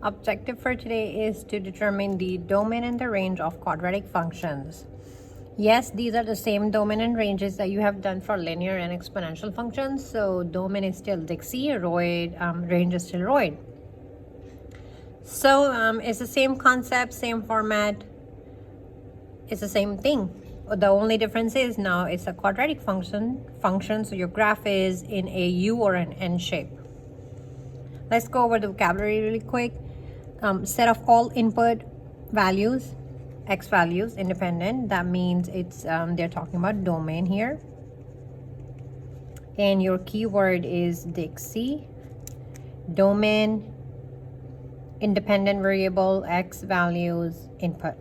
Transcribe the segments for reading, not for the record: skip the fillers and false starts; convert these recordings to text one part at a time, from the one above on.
Objective for today is to determine the domain and the range of quadratic functions. Yes, these are the same domain and ranges that you have done for linear and exponential functions. So domain is still Dixie, range is still Royd. So it's the same concept, same format, it's the same thing. The only difference is now it's a quadratic function, so your graph is in a U or an N shape. Let's go over the vocabulary really quick. Set of all input values, x values, independent. That means it's they're talking about domain here. And your keyword is Dixie. Domain, independent variable, x values, input.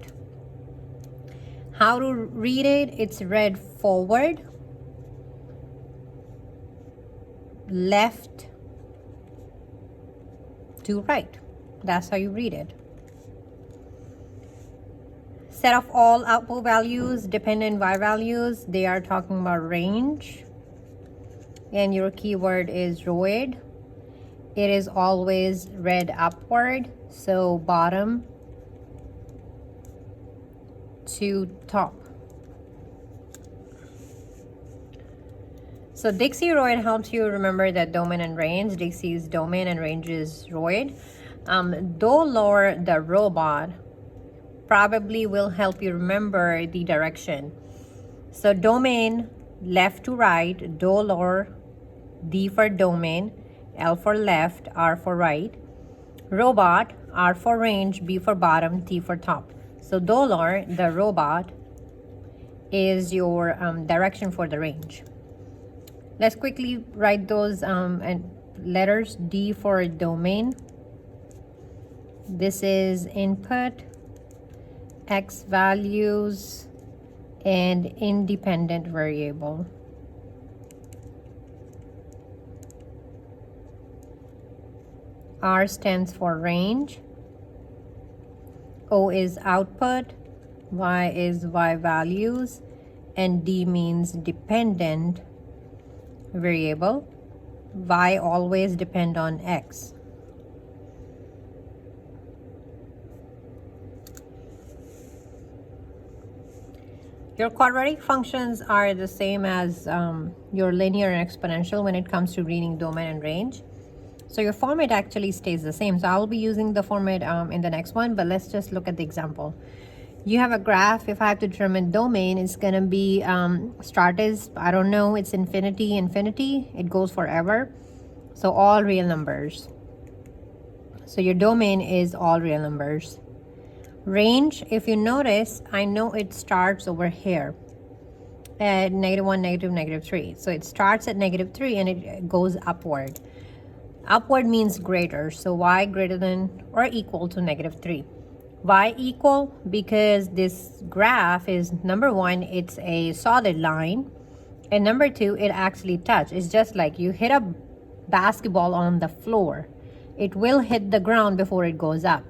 How to read it? It's read forward, left to right. That's how you read it. Set of all output values, dependent y values, they are talking about range. And your keyword is roid. It is always read upward, so bottom to top. So Dixie roid helps you remember that domain and range. Dixie is domain and range is roid. Dolor, the robot, probably will help you remember the direction. So domain, left to right, dolor, D for domain, L for left, R for right. Robot, R for range, B for bottom, T for top. So dolor, the robot, is your direction for the range. Let's quickly write those letters. D for domain. This is input, x values, and independent variable. R stands for range. O is output. Y is y values. And D means dependent variable. Y always depend on x. Your quadratic functions are the same as your linear and exponential when it comes to reading domain and range. So your format actually stays the same. So I'll be using the format in the next one, but let's just look at the example. You have a graph. If I have to determine domain, it's going to be start is, I don't know, it's infinity. It goes forever. So all real numbers. So your domain is all real numbers. Range, if you notice, I know it starts over here at -1, -3. So it starts at -3 and it goes upward. Upward means greater, so y greater than or equal to -3. Y equal because this graph is, number one, it's a solid line, and number two, it actually touches. It's just like you hit a basketball on the floor. It will hit the ground before it goes up.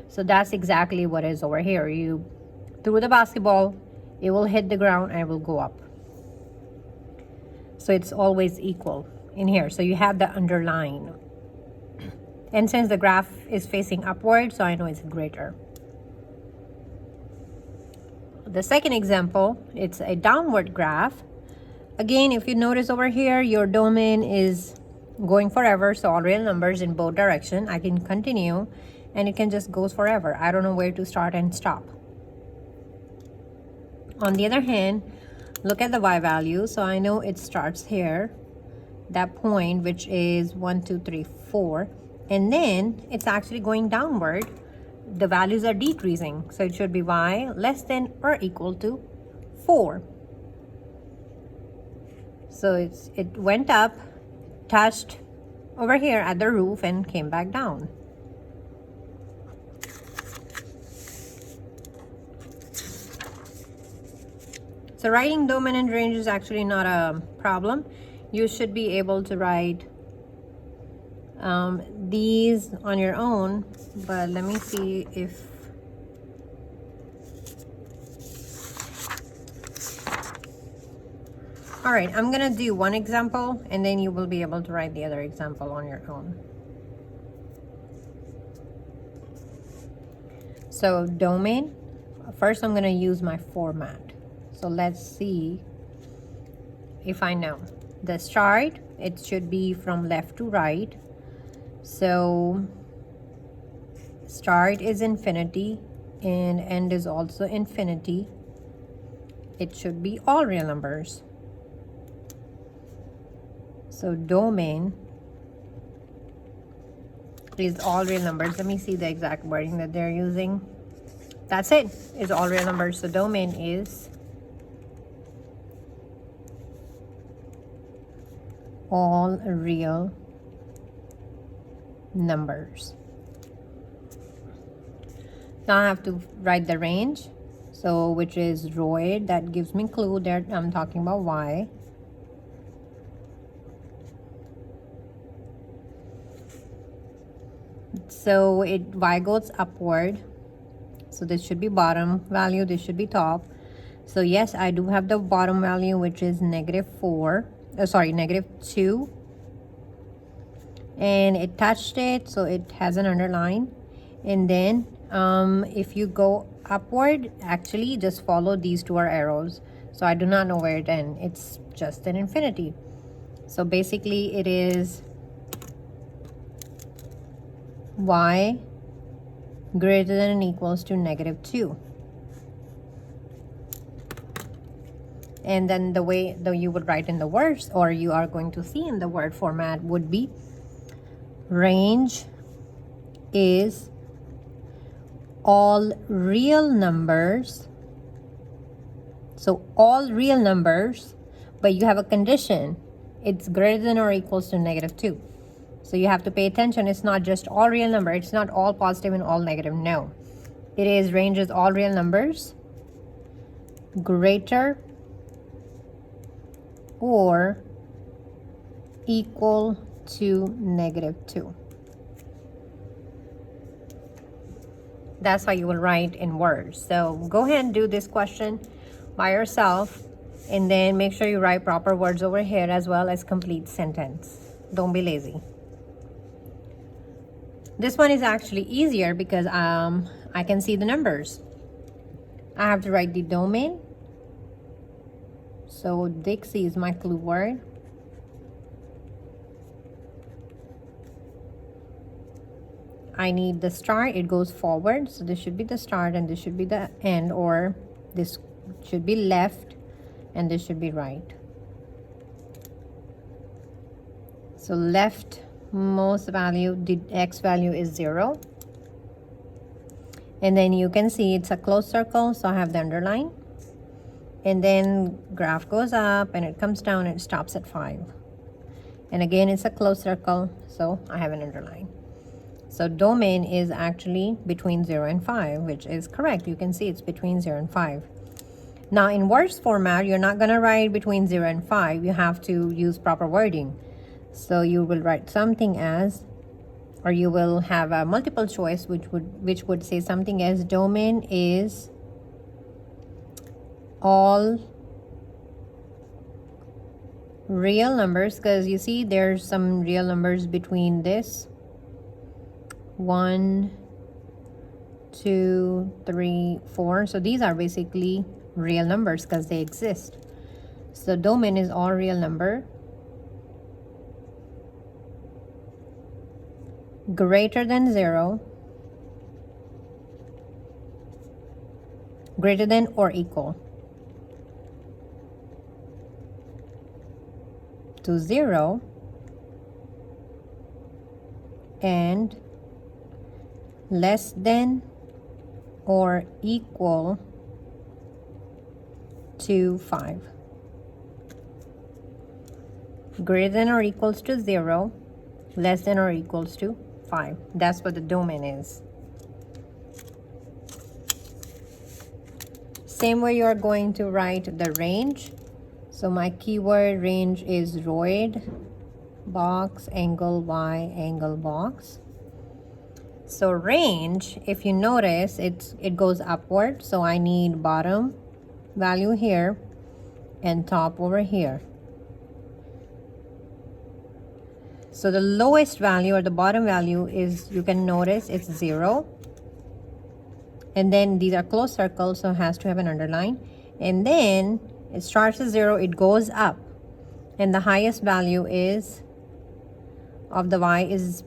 So that's exactly what is over here. You threw the basketball, it will hit the ground and it will go up. So it's always equal in here. So you have the underline. And since the graph is facing upward, so I know it's greater. The second example, it's a downward graph. Again, if you notice over here, your domain is going forever, so all real numbers in both directions. I can continue and it can just goes forever. I don't know where to start and stop. On the other hand, look at the y value. So I know it starts here, that point, which is 1, 2, 3, 4, and then it's actually going downward. The values are decreasing, so it should be y less than or equal to 4. So it went up, touched over here at the roof and came back down. So writing domain and range is actually not a problem. You should be able to write these on your own, but let me see if all right, I'm gonna do one example and then you will be able to write the other example on your own. So domain, first I'm going to use my format. So let's see if I know. The start, it should be from left to right. So start is infinity and end is also infinity. It should be all real numbers. So domain is all real numbers. Let me see the exact wording that they're using. That's it. It's all real numbers. So domain is all real numbers. Now I have to write the range. So which is roid. That gives me clue that I'm talking about y. So y goes upward. So this should be bottom value, this should be top. So yes, I do have the bottom value, which is -4. Sorry, -2. And it touched it, so it has an underline. And then if you go upward, actually just follow these two arrows. So I do not know where it ends. It's just an infinity. So basically it is y greater than or equals to -2. And then the way that you would write in the words, or you are going to see in the word format, would be range is all real numbers. So all real numbers, but you have a condition. It's greater than or equals to -2. So you have to pay attention. It's not just all real number. It's not all positive and all negative. No. It is range is all real numbers greater or equal to -2. That's how you will write in words. So go ahead and do this question by yourself, and then make sure you write proper words over here as well as complete sentence. Don't be lazy. This one is actually easier because I can see the numbers. I have to write the domain. So Dixie is my clue word. I need the start. It goes forward. So this should be the start and this should be the end, or this should be left and this should be right. So left most value, the x value is 0. And then you can see it's a closed circle, so I have the underline. And then graph goes up and it comes down and it stops at 5. And again, it's a closed circle, so I have an underline. So domain is actually between 0 and 5, which is correct. You can see it's between 0 and 5. Now in words format, you're not going to write between 0 and 5. You have to use proper wording. So you will write something as, or you will have a multiple choice which would say something as domain is all real numbers, because you see there's some real numbers between this 1, 2, 3, 4. So these are basically real numbers because they exist. So domain is all real number greater than 0, greater than or equal to 0, and less than or equal to 5. Greater than or equals to 0, less than or equals to 5. That's what the domain is. Same way you're going to write the range. So my keyword range is roid, box, angle, y, angle, box. So range, if you notice, it goes upward. So I need bottom value here and top over here. So the lowest value or the bottom value is, you can notice it's 0. And then these are closed circles, so it has to have an underline. And then it starts at 0, it goes up. And the highest value is of the y is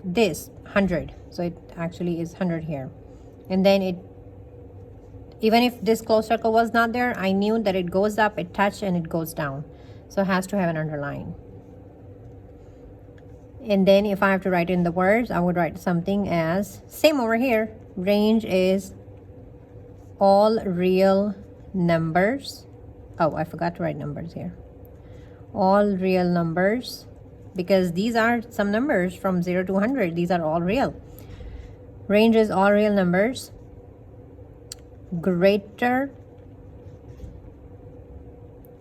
this 100. So it actually is 100 here. And then it, even if this closed circle was not there, I knew that it goes up, it touched, and it goes down. So it has to have an underline. And then if I have to write in the words, I would write something as, same over here, range is all real numbers. Oh, I forgot to write numbers here. All real numbers, because these are some numbers from 0 to 100. These are all real. Range is all real numbers greater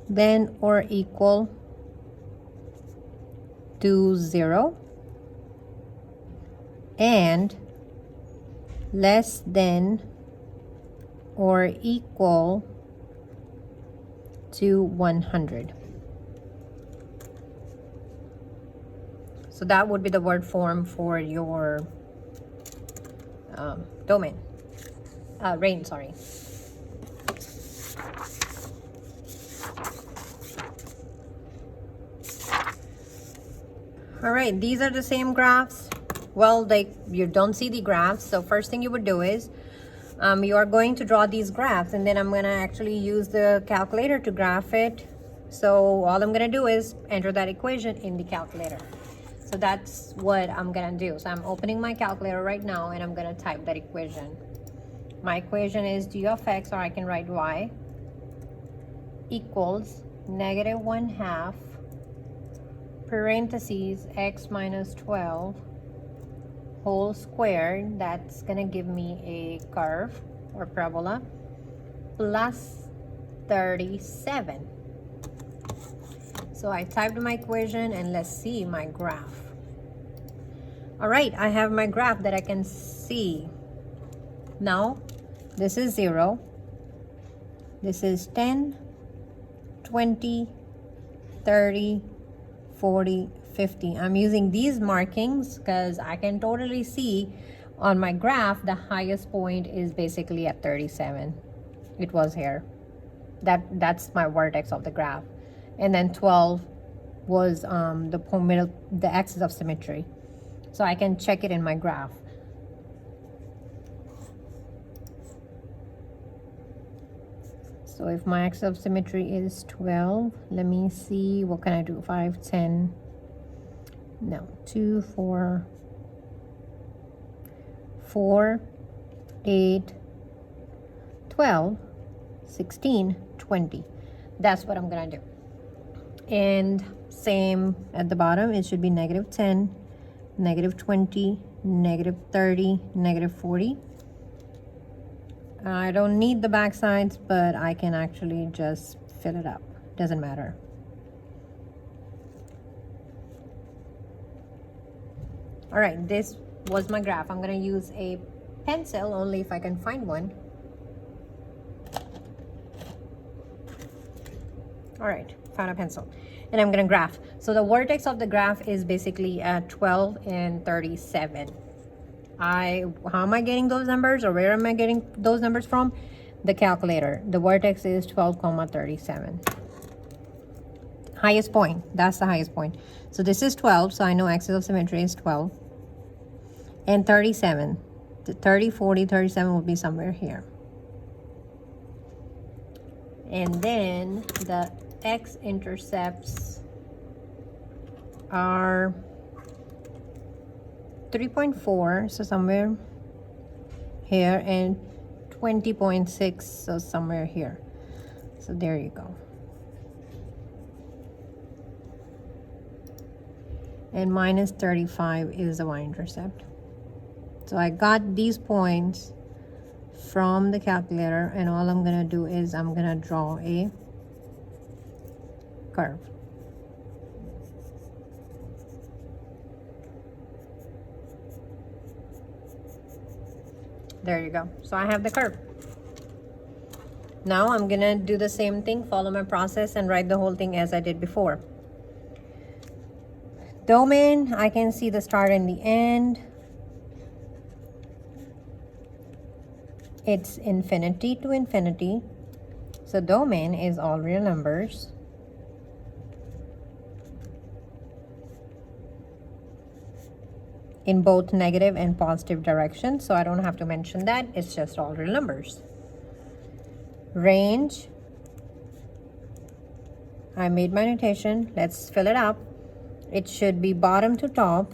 than or equal to 0 and less than or equal to 100. So that would be the word form for your domain, range, sorry. All right, these are the same graphs. Well, you don't see the graphs, so first thing you would do is you are going to draw these graphs, and then I'm going to actually use the calculator to graph it. So all I'm going to do is enter that equation in the calculator. So that's what I'm going to do. So I'm opening my calculator right now, and I'm going to type that equation. My equation is g of x, or I can write y, equals -1/2 parentheses x minus 12 whole squared. That's gonna give me a curve or parabola plus 37. So I typed my equation, and let's see my graph. All right, I have my graph that I can see. Now this is 0, this is 10, 20, 30, 40, 50. I'm using these markings because I can totally see on my graph the highest point is basically at 37. It was here. That's my vertex of the graph. And then 12 was the axis of symmetry. So I can check it in my graph. So if my axis of symmetry is 12, let me see, what can I do? 5, 10, no, 2, 4, 4, 8, 12, 16, 20. That's what I'm gonna do. And same at the bottom, it should be -10, -20, -30, -40. I don't need the back sides, but I can actually just fill it up. Doesn't matter. All right, this was my graph. I'm gonna use a pencil, only if I can find one. All right, found a pencil. And I'm gonna graph. So the vertex of the graph is basically at 12 and 37. How am I getting those numbers, or where am I getting those numbers from? The calculator. The vertex is 12,37. Highest point, that's the highest point. So this is 12, so I know axis of symmetry is 12. And 37, 30, 40, 37 will be somewhere here. And then the x-intercepts are 3.4, so somewhere here, and 20.6, so somewhere here. So there you go. And -35 is the y-intercept. So I got these points from the calculator, and all I'm gonna do is I'm gonna draw a curve. There you go. So I have the curve. Now I'm gonna do the same thing, follow my process, and write the whole thing as I did before. Domain, I can see the start and the end. it's infinity to infinity. So domain is all real numbers. In both negative and positive directions. So I don't have to mention that. It's just all real numbers. Range. I made my notation. Let's fill it up. It should be bottom to top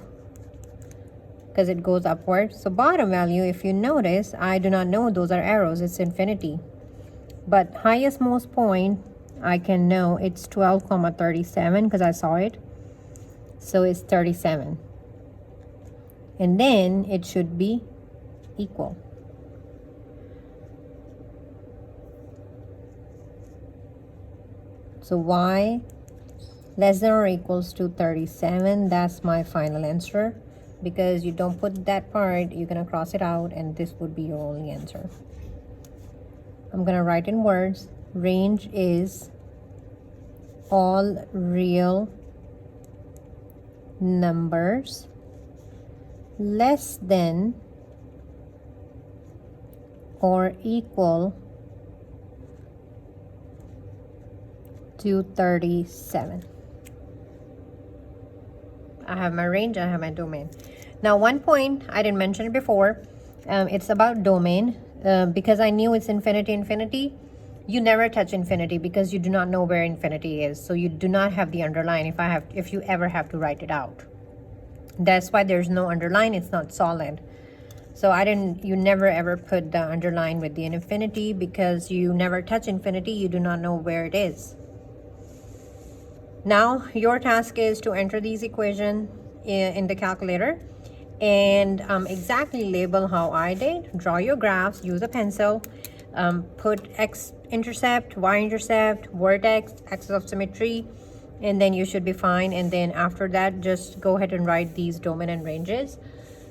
because it goes upward. So bottom value, if you notice, I do not know those are arrows. It's infinity. But highest most point, I can know it's 12,37 because I saw it. So it's 37. And then it should be equal. So y less than or equals to 37. That's my final answer. Because you don't put that part, you're going to cross it out, and this would be your only answer. I'm going to write in words. Range is all real numbers less than or equal to 37. I have my range, I have my domain. Now, one point, I didn't mention it before, it's about domain. Because I knew it's infinity, you never touch infinity because you do not know where infinity is. So you do not have the underline if you ever have to write it out. That's why there's no underline, it's not solid. So you never ever put the underline with the infinity because you never touch infinity, you do not know where it is. Now, your task is to enter these equations in the calculator and exactly label how I did. Draw your graphs, use a pencil, put x-intercept, y-intercept, vertex, axis of symmetry, and then you should be fine. And then after that, just go ahead and write these domain and ranges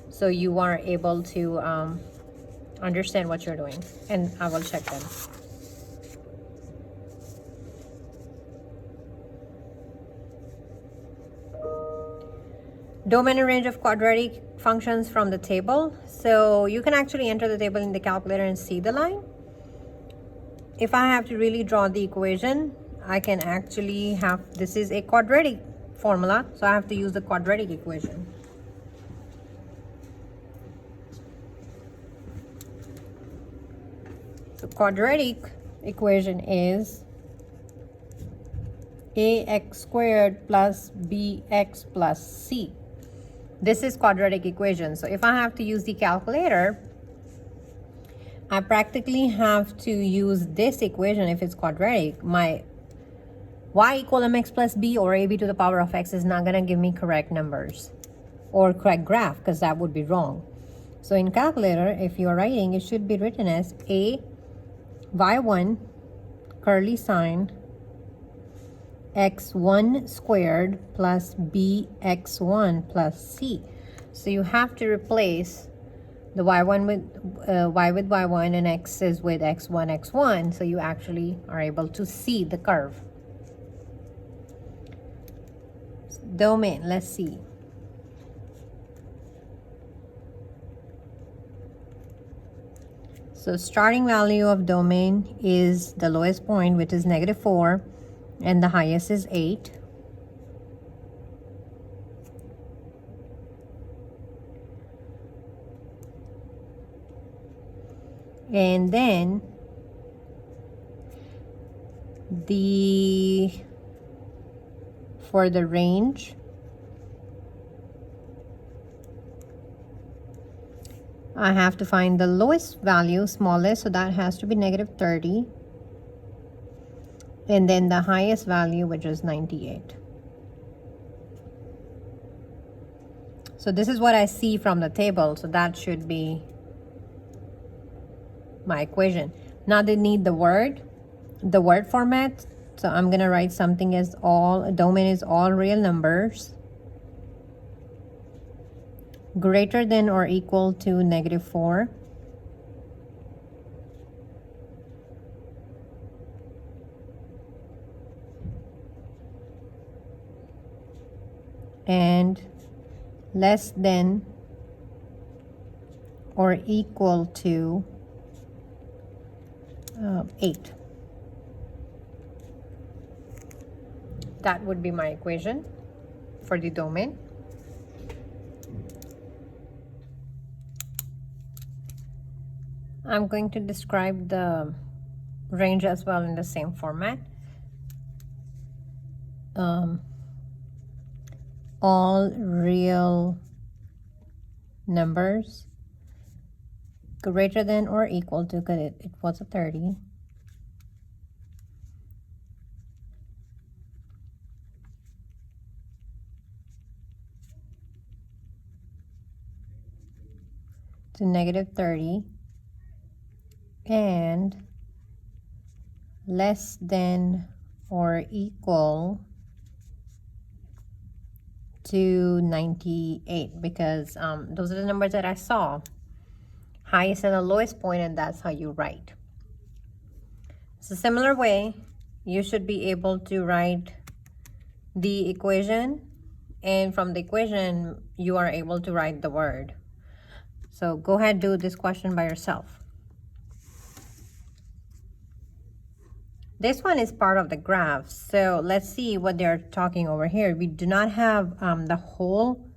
so you are able to understand what you're doing. And I will check them. Domain and range of quadratic functions from the table. So you can actually enter the table in the calculator and see the line. If I have to really draw the equation, I can actually this is a quadratic formula, so I have to use the quadratic equation. So quadratic equation is ax squared plus bx plus c. This is quadratic equation. So if I have to use the calculator, I practically have to use this equation if it's quadratic. My y equal mx plus b or ab to the power of x is not going to give me correct numbers or correct graph because that would be wrong. So in calculator, if you're writing, it should be written as a y1 curly sign x1 squared plus bx1 plus c. So you have to replace the y1 with y with y1 and x is with x1 x1, so you actually are able to see the curve. Domain, let's see. So starting value of domain is the lowest point, which is -4, and the highest is 8. And then for the range, I have to find the lowest value, smallest, so that has to be -30. And then the highest value, which is 98. So this is what I see from the table, so that should be my equation. Now they need the word format. So I'm gonna write something as domain is all real numbers greater than or equal to -4. And less than or equal to 8. That would be my equation for the domain. I'm going to describe the range as well in the same format. All real numbers greater than or equal to, because it was a 30, to negative 30, and less than or equal to 98, because those are the numbers that I saw, highest and the lowest point, and that's how you write. So similar way, you should be able to write the equation, and from the equation you are able to write the word. So go ahead, do this question by yourself. This one is part of the graph, so let's see what they're talking over here. We do not have the whole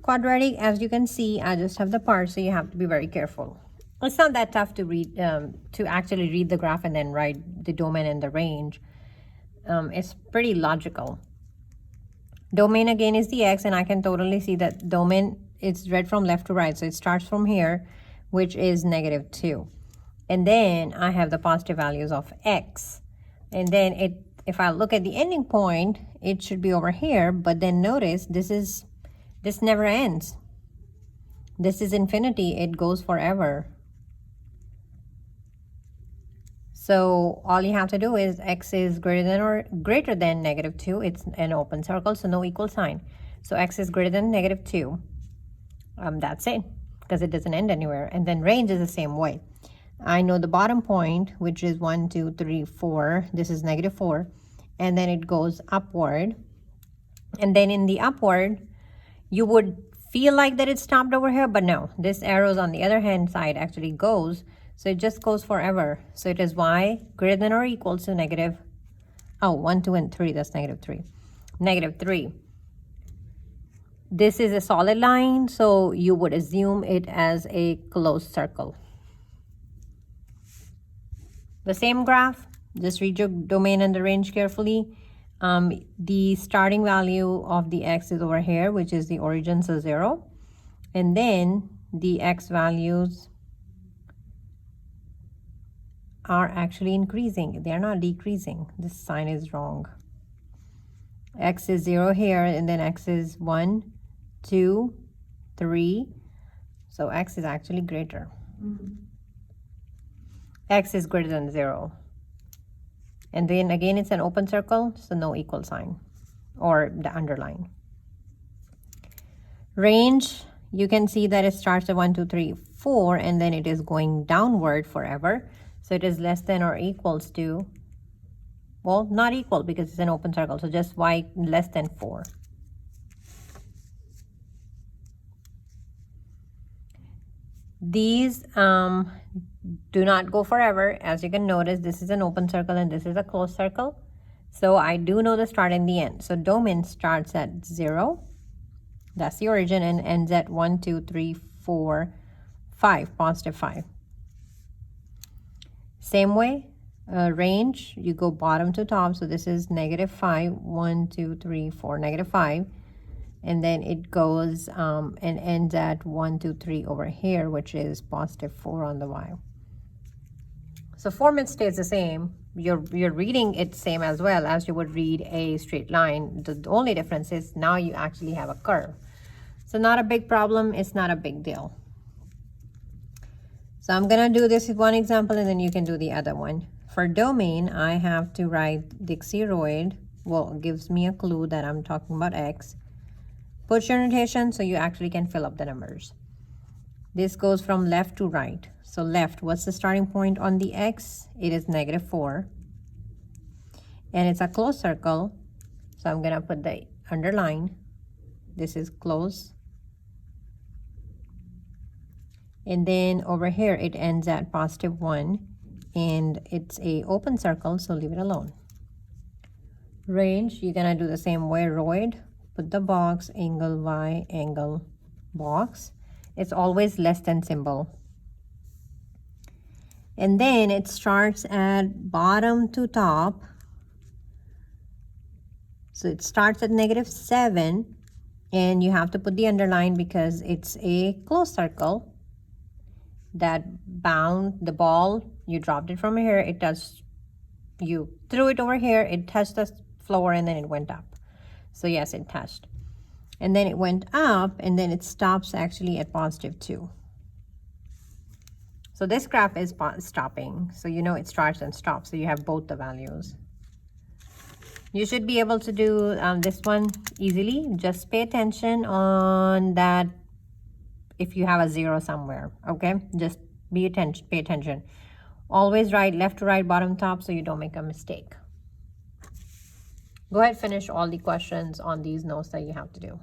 quadratic. As you can see, I just have the part, so you have to be very careful. It's not that tough to read, to actually read the graph and then write the domain and the range. It's pretty logical. Domain again is the x, and I can totally see that domain is read from left to right, so it starts from here, which is negative 2. And then I have the positive values of x. And then if I look at the ending point, it should be over here, but then notice this never ends. This is infinity, it goes forever. So all you have to do is x is greater than negative 2. It's an open circle, so no equal sign. So x is greater than negative 2. That's it, because it doesn't end anywhere. And then range is the same way. I know the bottom point, which is 1, 2, 3, 4. This is negative 4. And then it goes upward. And then in the upward, you would feel like that it stopped over here, but no. This arrows on the other hand side actually goes. So it just goes forever. So it is y greater than or equal to negative, 1, 2, and 3. That's negative 3. Negative 3. This is a solid line, so you would assume it as a closed circle. The same graph, just read your domain and the range carefully. The starting value of the x is over here, which is the origin, so 0. And then the x values are actually increasing. They are not decreasing. This sign is wrong. X is 0 here, and then x is 1, 2, 3. So x is actually greater. X is greater than 0. And then again, it's an open circle, so no equal sign or the underline. Range, you can see that it starts at 1, 2, 3, 4, and then it is going downward forever. So it is less than or equals to, well, not equal because it's an open circle, so just y less than 4. These do not go forever. As you can notice, this is an open circle and this is a closed circle. So I do know the start and the end. So domain starts at 0. That's the origin, and ends at 1, 2, 3, 4, 5, positive 5. Same way, range, you go bottom to top. So this is negative 5, 1, 2, 3, 4, negative 5. And then it goes and ends at 1, 2, 3 over here, which is positive 4 on the y. So format stays the same. You're reading it same as well as you would read a straight line. The only difference is now you actually have a curve. So not a big problem. It's not a big deal. So I'm going to do this with one example, and then you can do the other one. For domain, I have to write the xeroid. Well, it gives me a clue that I'm talking about x. Put your notation so you actually can fill up the numbers. This goes from left to right. So left, what's the starting point on the x? It is negative 4. And it's a closed circle. So I'm going to put the underline. This is close. And then over here, it ends at positive 1. and it's a open circle, so leave it alone. Range, you're gonna do the same way. Roid, put the box, angle Y, angle box. It's always less than symbol. And then it starts at bottom to top. So it starts at -7, and you have to put the underline because it's a closed circle that bound the ball. You dropped it from here, it touched, you threw it over here, it touched the floor, and then it went up. So yes, it touched. And then it went up, and then it stops actually at +2. So this graph is stopping. So you know it starts and stops. So you have both the values. You should be able to do this one easily. Just pay attention on that if you have a 0 somewhere, okay? Just pay attention. Always write left to right, bottom top, so you don't make a mistake. Go ahead, finish all the questions on these notes that you have to do.